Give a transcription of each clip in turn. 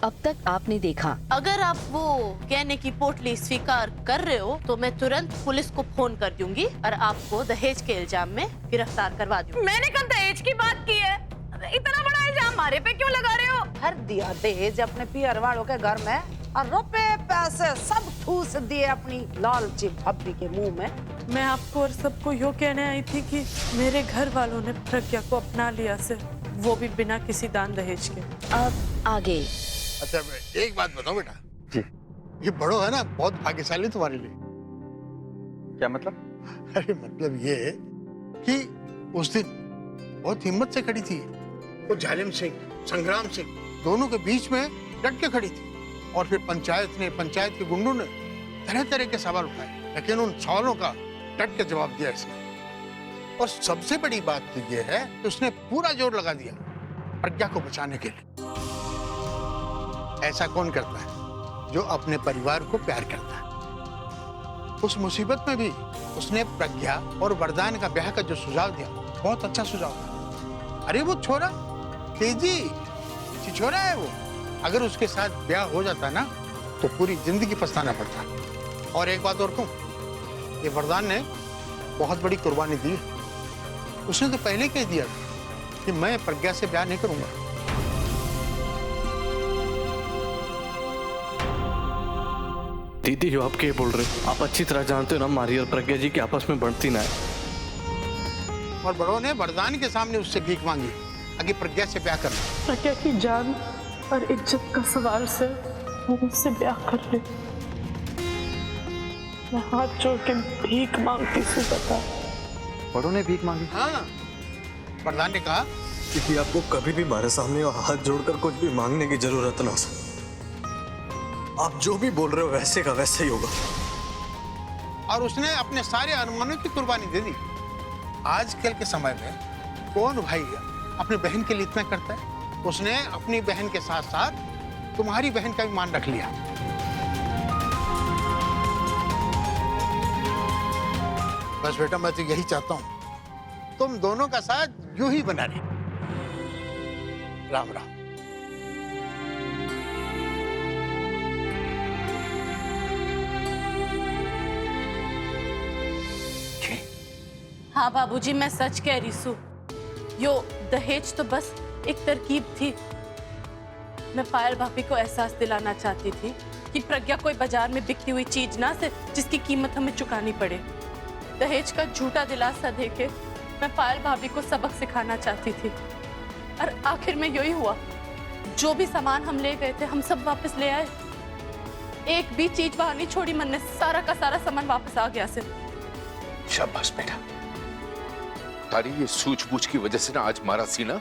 अब तक आपने देखा। अगर आप वो कहने की पोटली स्वीकार कर रहे हो तो मैं तुरंत पुलिस को फोन कर दूंगी और आपको दहेज के इल्जाम में गिरफ्तार करवा दूंगी। मैंने कब दहेज की बात की है? इतना बड़ा इल्जाम हमारे पे क्यों लगा रहे हो? भर दिया दहेज अपने पियर वालों के घर में और रुपए पैसे सब ठूस दिए अपनी लालची भाभी के मुंह में। मैं आपको और सबको यो कहने आई थी कि मेरे घर वालों ने प्रज्ञा को अपना लिया से, वो भी बिना किसी दान दहेज के। अब आगे। अच्छा एक बात बताओ बेटा जी, ये बड़ो है ना बहुत भाग्यशाली तुम्हारे लिए। क्या मतलब? अरे मतलब ये कि उस दिन बहुत हिम्मत से खड़ी थी वो, जालिम सिंह संग्राम सिंह दोनों के बीच में डट के खड़ी थी। और फिर पंचायत के गुंडों ने तरह तरह के सवाल उठाए, लेकिन उन सवालों का डट के जवाब दिया इसने। और सबसे बड़ी बात तो ये है कि उसने पूरा जोर लगा दिया प्रज्ञा को बचाने के लिए। ऐसा कौन करता है जो अपने परिवार को प्यार करता है। उस मुसीबत में भी उसने प्रज्ञा और वरदान का ब्याह का जो सुझाव दिया, बहुत अच्छा सुझाव था। अरे वो छोरा तेजी छिछोरा है वो, अगर उसके साथ ब्याह हो जाता ना तो पूरी जिंदगी पछताना पड़ता। और एक बात और कहूं, ये वरदान ने बहुत बड़ी कुर्बानी दी। उसने तो पहले कह दिया कि मैं प्रज्ञा से ब्याह नहीं करूंगा। दीदी आप क्या बोल रहे हो? आप अच्छी तरह जानते हो ना मारी और प्रज्ञा जी की आपस में बढ़ती ना है। और बड़ों ने वरदान के सामने उससे भीख मांगी आगे प्रज्ञा से ब्याह करना। प्रज्ञा की जान और इज्जत का सवाल से वो मुझसे ब्याह कर ले। मैं हाथ जोड़ के भीख मांगती हूँ। बता, बड़ों ने भीख मांगी? हाँ, वरदान ने कहा क्योंकि आपको कभी भी हमारे सामने हाथ जोड़कर कुछ भी मांगने की जरूरत ना हो। आप जो भी बोल रहे हो वैसे का वैसे ही होगा। और उसने अपने सारे अनुमानों की कुर्बानी दे दी। आजकल के समय में कौन भाई अपने बहन के लिए इतना करता है? उसने अपनी बहन के साथ साथ तुम्हारी बहन का भी मान रख लिया। बस बेटा मैं तो यही चाहता हूं तुम दोनों का साथ यूं ही बना रहे। राम राम। हाँ बाबूजी, मैं सच कह रही हूँ। यो दहेज तो बस एक तरकीब थी। मैं पायल भाभी को एहसास दिलाना चाहती थी कि प्रज्ञा कोई बाजार में बिकती हुई चीज ना से जिसकी कीमत हमें चुकानी पड़े। दहेज का झूठा दिलासा देके मैं पायल भाभी को सबक सिखाना चाहती थी। और आखिर में यही हुआ। जो भी सामान हम ले गए थे हम सब वापस ले आए। एक भी चीज वहां नहीं छोड़ी मन ने। सारा का सारा सामान वापस आ गया से। शाबाश बेटा, तारी ये सूझबूझ की वजह से ना आज हमारा सीना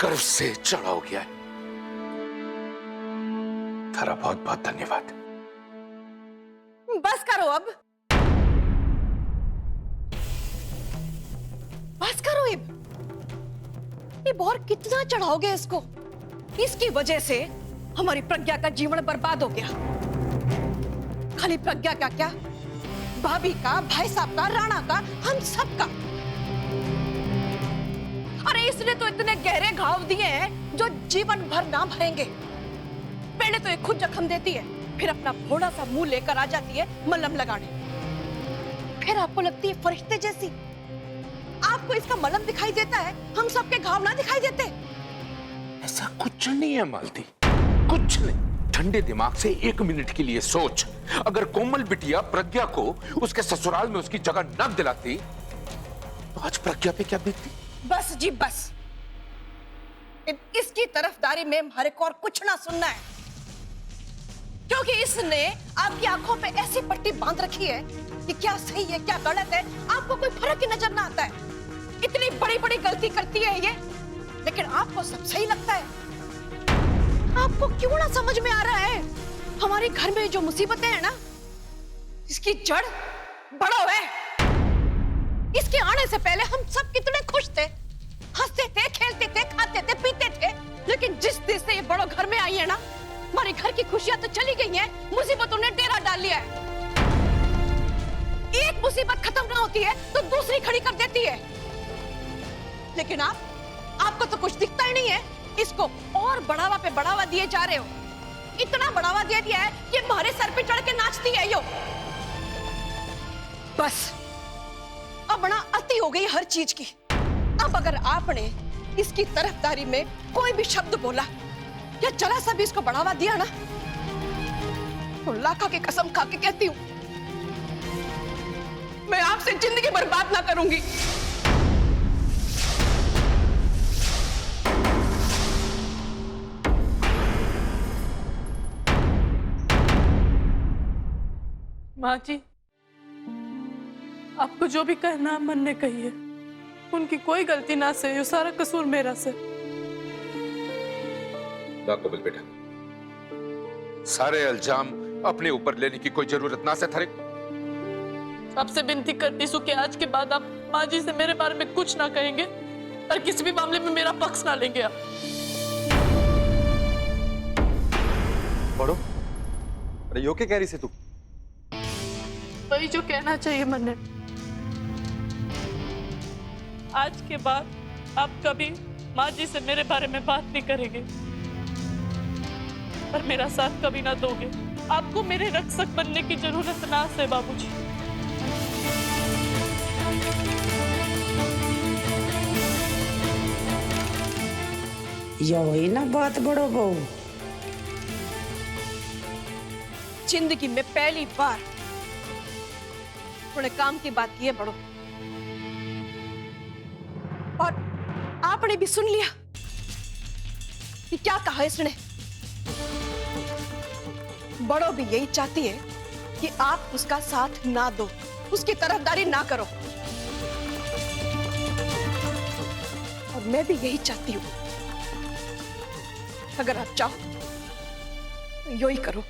गर्व से चढ़ा हो गया है। तारा बहुत बहुत धन्यवाद। बस करो अब, बस करो। अब और कितना चढ़ाओगे इसको? इसकी वजह से हमारी प्रज्ञा का जीवन बर्बाद हो गया। खाली प्रज्ञा का क्या, भाभी का, भाई साहब का, राणा का, हम सब का। अरे इसने तो इतने गहरे घाव दिए हैं जो जीवन भर ना भरेंगे। पहले तो ये खुद जख्म देती है, फिर अपना थोड़ा सा मुंह लेकर आ जाती है मलहम लगाने। फिर आपको लगती है फरिश्ते जैसी। आपको इसका मलहम दिखाई देता है, हम सबके घाव ना दिखाई देते। ऐसा कुछ नहीं है मालती, कुछ नहीं। ठंडे दिमाग से 1 मिनट के लिए सोच, अगर कोमल बिटिया प्रज्ञा को उसके ससुराल में उसकी जगह न दिलाती तो आज प्रज्ञा पे क्या बीतती? बस जी बस, इसकी तरफदारी में हमारे को और कुछ ना सुनना है। क्योंकि इसने आपकी आंखों पे ऐसी पट्टी बांध रखी है कि क्या सही है क्या गलत है आपको कोई फर्क ही नजर ना आता है। इतनी बड़ी बड़ी गलती करती है ये, लेकिन आपको सब सही लगता है। आपको क्यों ना समझ में आ रहा है हमारे घर में जो मुसीबतें हैं ना, इसकी जड़ बड़ो है। इसके आने से पहले हम सब कितने खुश थे, हंसते थे, खेलते थे, खाते थे, पीते थे। लेकिन जिस दिन से ये बड़ो घर में आई है ना, हमारे घर की खुशियां तो चली गई हैं, मुसीबतों ने डेरा डाल लिया है। एक मुसीबत खत्म ना होती है तो दूसरी खड़ी कर देती है। लेकिन आपको तो कुछ दिखता ही नहीं है। इसको और बढ़ावा पे बढ़ावा दिए जा रहे हो। इतना बढ़ावा दे दिया है कि हमारे सर पे चढ़ के नाचती है यो। बस अब बड़ा अति हो गई हर चीज की। अब अगर आपने इसकी तरफदारी में कोई भी शब्द बोला या जरा सा भी इसको बढ़ावा दिया ना, तो लाखा की कसम खा के कहती हूं, मैं आपसे जिंदगी बर्बाद ना करूंगी। माँ जी, आपको जो भी कहना मन ने कही है, उनकी कोई गलती ना से, ये सारा कसूर मेरा से। ना कबूल बेटा, सारे इल्जाम अपने ऊपर लेने की कोई जरूरत ना से थारे। आपसे विनती करती सु कि आज के बाद आप माँ जी से मेरे बारे में कुछ ना कहेंगे और किसी भी मामले में मेरा पक्ष ना लेंगे आप। बड़ो, अरे यो क्या कह रही से तू? वही जो कहना चाहिए मन ने। आज के बाद आप कभी माँ जी से मेरे बारे में बात नहीं करेंगे और मेरा साथ कभी ना दोगे। आपको मेरे रक्षक बनने की जरूरत ना है बाबूजी। यही ना बात बड़ो बहू। जिंदगी में पहली बार थोड़े काम की बात की है बड़ो, और आपने भी सुन लिया कि क्या कहा इसने। बड़ो भी यही चाहती है कि आप उसका साथ ना दो, उसकी तरफदारी ना करो, और मैं भी यही चाहती हूं। अगर आप चाहो तो यो ही करो।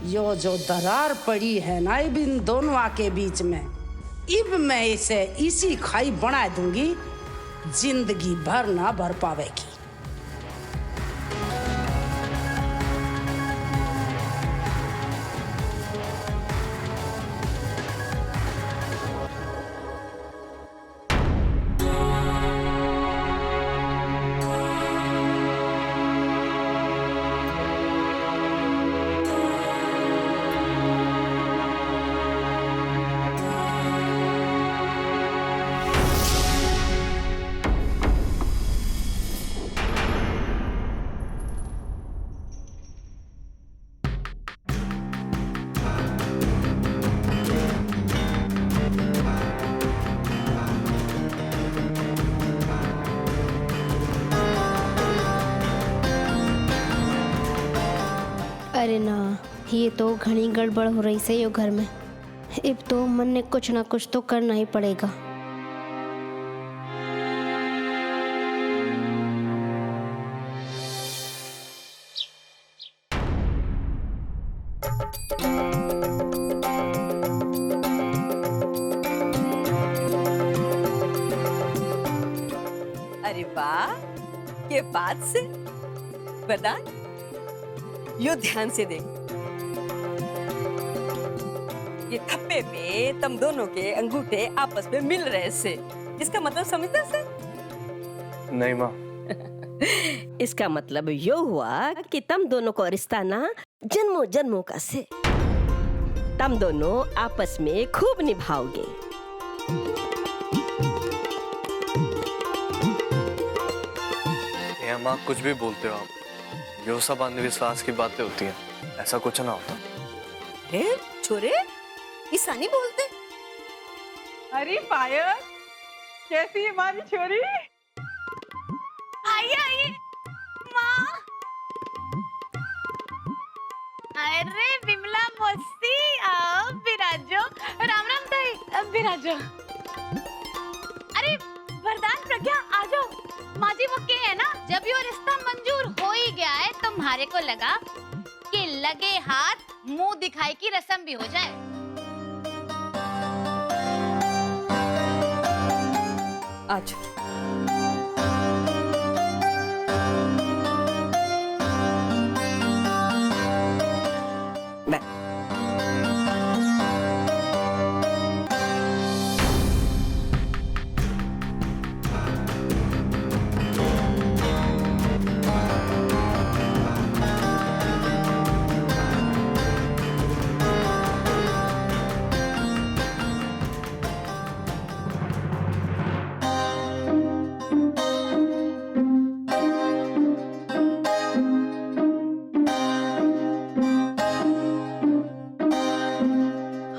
यो जो दरार पड़ी है ना इब इन दोनों के बीच में, इब मैं इसे इसी खाई बना दूंगी, जिंदगी भर ना भर पावेगी। अरे ना, ये तो घनी गड़बड़ हो रही से यो घर में। अब तो मन ने कुछ ना कुछ तो करना ही पड़ेगा। अरे वाह, ये बात से वरदान, यो ध्यान से देख। ये थप्पे में तुम दोनों के अंगूठे आपस में मिल रहे से, इसका मतलब समझते से? नहीं माँ। इसका मतलब यो हुआ कि तुम दोनों को रिश्ता ना जन्मों जन्मों का से, तुम दोनों आपस में खूब निभाओगे। माँ कुछ भी बोलते हो आप, ये सब अंधविश्वास की बातें होती हैं, ऐसा कुछ ना होता। छोरे, ऐसा नहीं बोलते। अरे पायल, कैसी है हमारी छोरी? आइए आइए माँ। अरे विमला मस्ती, आओ बिराजो। राम राम ताई, अब बिराजो। अरे वरदान प्रज्ञा आ जाओ। माँ जी वो के है ना, जब यो रिश्ता मंजूर हो ही म्हारे को लगा कि लगे हाथ मुंह दिखाई की रस्म भी हो जाए। आज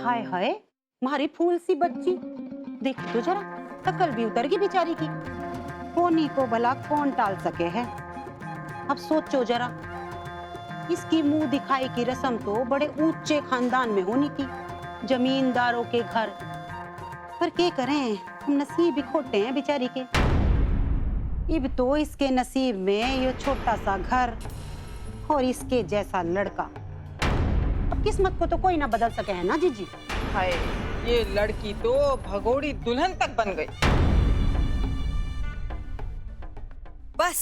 हाय हाय, मारी फूल सी बच्ची, देख तो जरा, अकल भी उतर गई बेचारी की। होनी को भला कौन टाल सके है। अब सोचो जरा, इसकी मुंह दिखाई की रस्म तो बड़े ऊंचे खानदान में होनी थी, जमींदारों के घर। पर क्या करें, हम नसीब ही खोटे हैं बेचारी के। अब तो इसके नसीब में ये छोटा सा घर और इसके जैसा लड़का। अब किस्मत को तो कोई ना बदल सके है ना जीजी। हाय, ये लड़की तो भगोड़ी दुल्हन तक बन गई। बस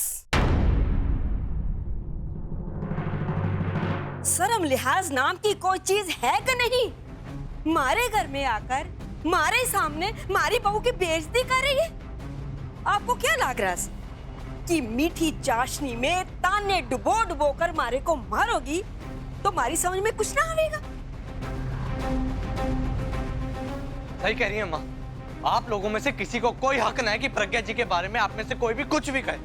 शर्म लिहाज नाम की कोई चीज है कि नहीं? मारे घर में आकर मारे सामने मारी बहू की बेइज्जती कर रही है। आपको क्या लग रहा है कि मीठी चाशनी में ताने डुबो डुबो कर मारे को मारोगी तो मारी समझ में कुछ ना आएगा? सही कह रही है माँ। आप लोगों में से किसी को कोई हक नहीं है कि प्रज्ञा जी के बारे में आप में से कोई भी कुछ भी कहे।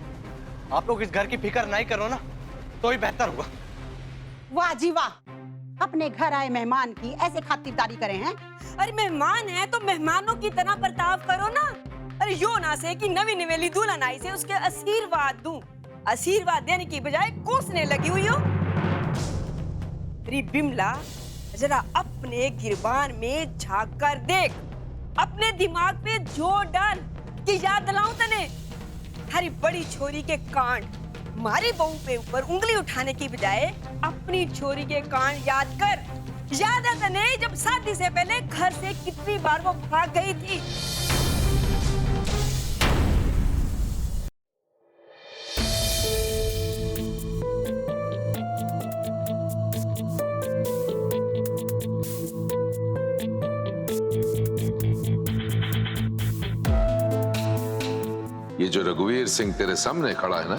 आप लोग इस घर की फिक्र नहीं करो ना तो ही बेहतर होगा। वाह जी वाह, अपने घर आए मेहमान की ऐसे खातिरदारी करे हैं। अरे मेहमान है तो मेहमानों की तरह बर्ताव करो ना। अरे यो ना से कि नवी नवेली दुल्हन आई से उसके आशीर्वाद दूं। आशीर्वाद देने की बजाय कोसने लगी हुई हो। अरे बिमला, जरा अपने गिरबान में झांक कर देख, अपने दिमाग पे जोर डाल कि याद दिलाऊं तने। हरी बड़ी छोरी के कांड, मारी बहू पे ऊपर उंगली उठाने की बजाय अपनी छोरी के कांड याद कर। याद है तने जब शादी से पहले घर से कितनी बार वो भाग गई थी? ये जो रघुवीर सिंह तेरे सामने खड़ा है ना,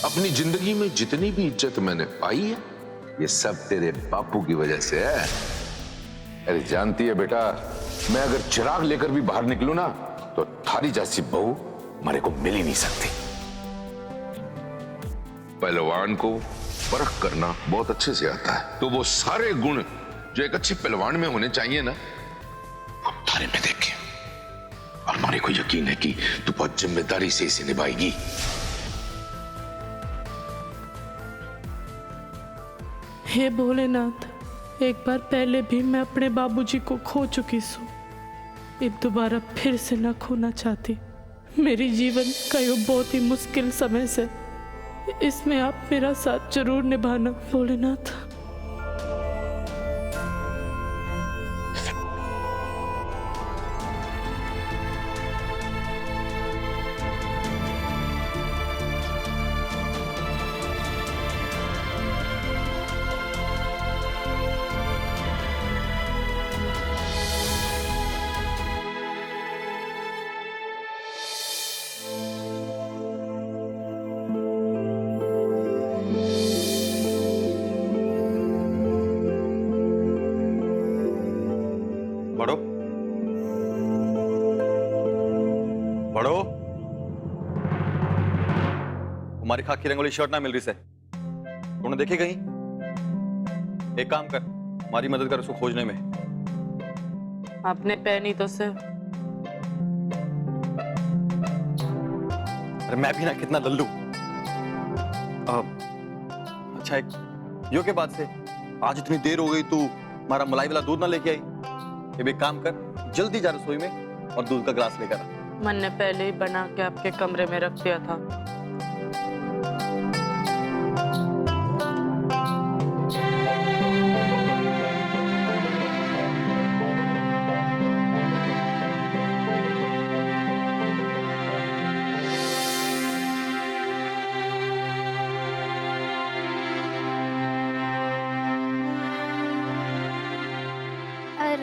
अपनी जिंदगी में जितनी भी इज्जत मैंने पाई है ये सब तेरे बापू की वजह से है। अरे जानती है बेटा, मैं अगर चिराग लेकर भी बाहर निकलूं ना तो थारी जैसी बहू मेरे को मिल ही नहीं सकती। पहलवान को परख करना बहुत अच्छे से आता है, तो वो सारे गुण जो एक अच्छे पहलवान में होने चाहिए ना, हम थारे में देखें। और हमारे को यकीन है कि तू बहुत जिम्मेदारी से इसे निभाएगी। हे भोलेनाथ, एक बार पहले भी मैं अपने बाबूजी को खो चुकी हूँ। अब दोबारा फिर से न खोना चाहती। मेरी जीवन का ये बहुत ही मुश्किल समय से, इसमें आप मेरा साथ जरूर निभाना भोलेनाथ। बढ़ो बढ़ो। तुम्हारी खाकी रंग वाली शर्ट ना मिल रही से, तूने देखी कहीं? एक काम कर, हमारी मदद कर उसको खोजने में। आपने पहनी तो से। अरे मैं भी ना कितना लल्लू। अच्छा, एक यो के बाद से आज इतनी देर हो गई, तू हमारा मलाई वाला दूध ना लेके आई। ये भी काम कर, जल्दी जा रसोई में और दूध का गिलास लेकर आ। मन ने पहले ही बना के आपके कमरे में रख दिया था।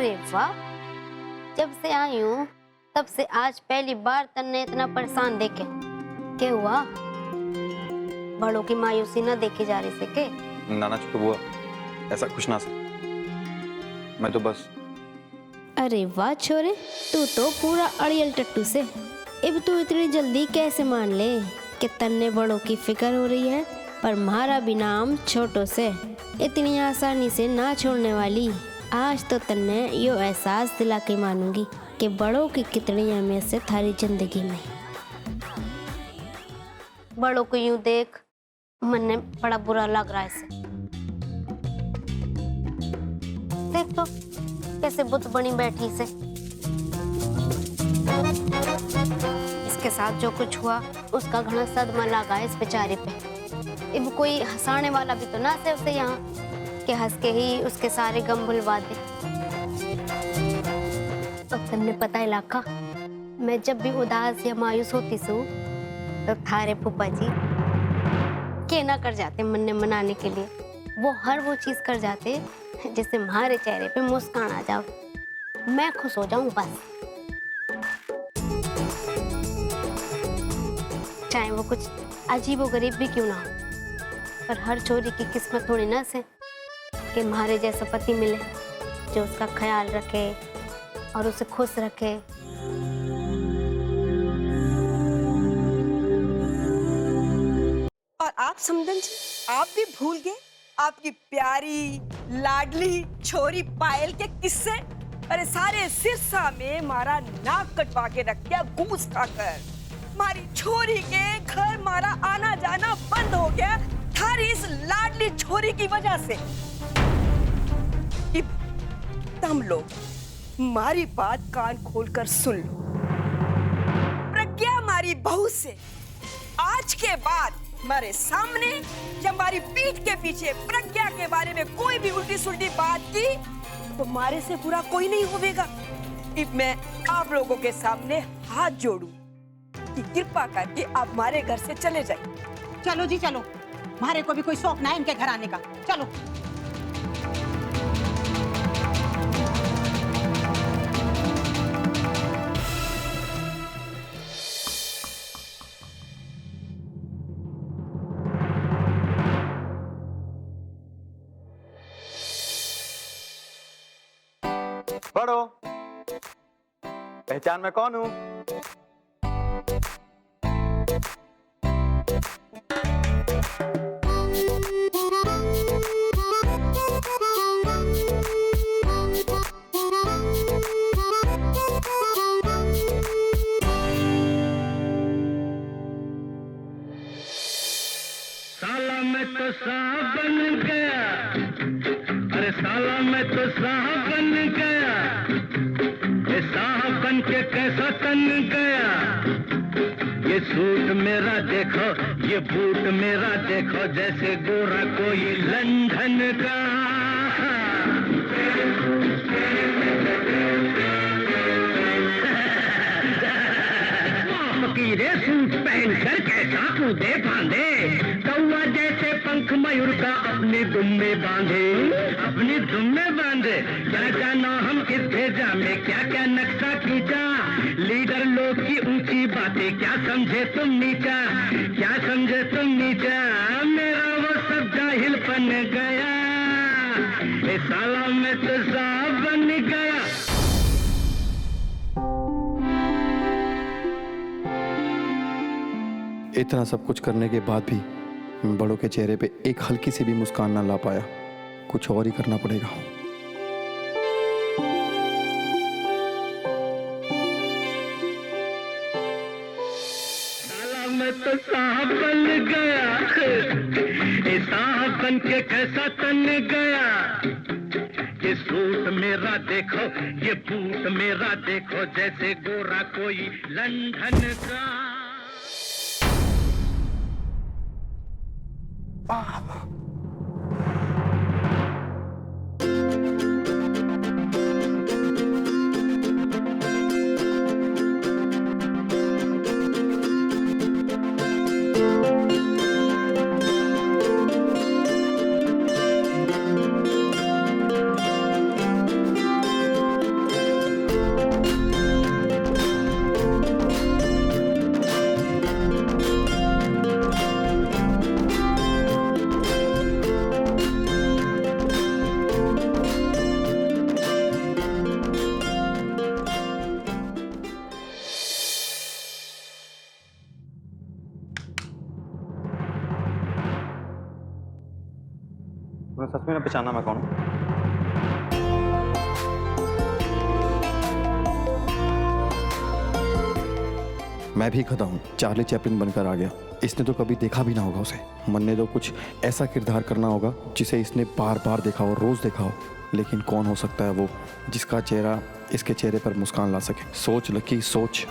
अरे वाह, जब से आई हूँ तब से आज पहली बार तन्ने इतना परेशान देखे। क्या हुआ? बड़ों की मायूसी ना देखी जा रही से के? नाना छोटू बुआ, ऐसा कुछ ना से। मैं तो बस। अरे वाह छोरे, तू तो पूरा अड़ियल टट्टू से। अब तू इतनी जल्दी कैसे मान ले कि तन्ने बड़ों की फिक्र हो रही है, पर मारा भी नाम छोटों से इतनी आसानी से ना छोड़ने वाली। आज तो तन्ने यो एहसास दिला के मानूंगी कि बड़ों की कितनी अहमियत से थारी जिंदगी में। बड़ों को यूं देख मन में बड़ा बुरा लग रहा है इसे। देख तो कैसे बुत बनी बैठी से। इसके साथ जो कुछ हुआ उसका घना सदमा लगा है इस बेचारे पे। अब कोई हंसाने वाला भी तो ना से उसे यहाँ कि हंस के ही उसके सारे गम भुलवा दे। अब तुमने पता है लाखा, मैं जब भी उदास या मायूस होती सू तो थारे फूफा जी के ना कर जाते मन मनाने के लिए। वो हर वो चीज कर जाते जिससे हमारे चेहरे पे मुस्कान आ जाओ, मैं खुश हो जाऊं बस। चाहे वो कुछ अजीब और गरीब भी क्यों ना हो, पर हर छोरी की किस्मत थोड़ी ना से कि हमारे जैसा पति मिले जो उसका ख्याल रखे और उसे खुश रखे। और आप समदन जी, आप भी भूल गए आपकी प्यारी लाडली छोरी पायल के किस्से? अरे सारे सिरसा में मारा नाक कटवा के रख दिया घूस खाकर। मारी छोरी के घर मारा आना जाना बंद हो गया थारी इस लाडली छोरी की वजह से। तुम लोग मारी बात कान खोलकर सुन लो। प्रज्ञा मारी बहू से आज के बाद हमारे सामने या हमारी पीठ के पीछे प्रज्ञा के बारे में कोई भी उल्टी सुल्टी बात की तो हमारे से बुरा कोई नहीं होगा। अब मैं आप लोगों के सामने हाथ जोड़ूं कि कृपा करके आप हमारे घर से चले जाइए। चलो जी चलो, हमारे को भी कोई शौक ना है इनके घर आने का। चलो बड़ो, पहचान मैं कौन हूँ? साला मैं तो साहब बन गया, अरे साला मैं तो साहब बन गया, ये साहब बन के कैसा तन गया। ये सूट मेरा देखो, ये बूट मेरा देखो, जैसे गोरा कोई लंदन का। रे सूट पहनकर कैसा कूदे बांधे, कौवा जैसे पंख मयूर का अपनी दुम में बांधे, अपनी दुम में बांधे। क्या जाना हम इस भेजा में क्या क्या नक्शा खींचा, लीडर लोग की ऊंची बातें क्या समझे तुम नीचा, क्या समझे तुम नीचा। मेरा वो सब जाहिल बन गया, ये साला मैं तो साहब बन गया। इतना सब कुछ करने के बाद भी मैं बड़ों के चेहरे पे एक हल्की सी भी मुस्कान ना ला पाया। कुछ और ही करना पड़ेगा। साला मैं तो साहब बन गया, ये साहब बन के कैसा तन गया। ये सूट मेरा देखो, ये बूट मेरा देखो, जैसे गोरा कोई लंदन का। तुम्हें सच में ना पहचाना मैं कौन हूँ? मैं भी खता हूँ, चार्ली चैपलिन बनकर आ गया। इसने तो कभी देखा भी ना होगा उसे। मन ने तो कुछ ऐसा किरदार करना होगा जिसे इसने बार बार देखा हो, रोज देखा हो। लेकिन कौन हो सकता है वो जिसका चेहरा इसके चेहरे पर मुस्कान ला सके? सोच लकी, सोच।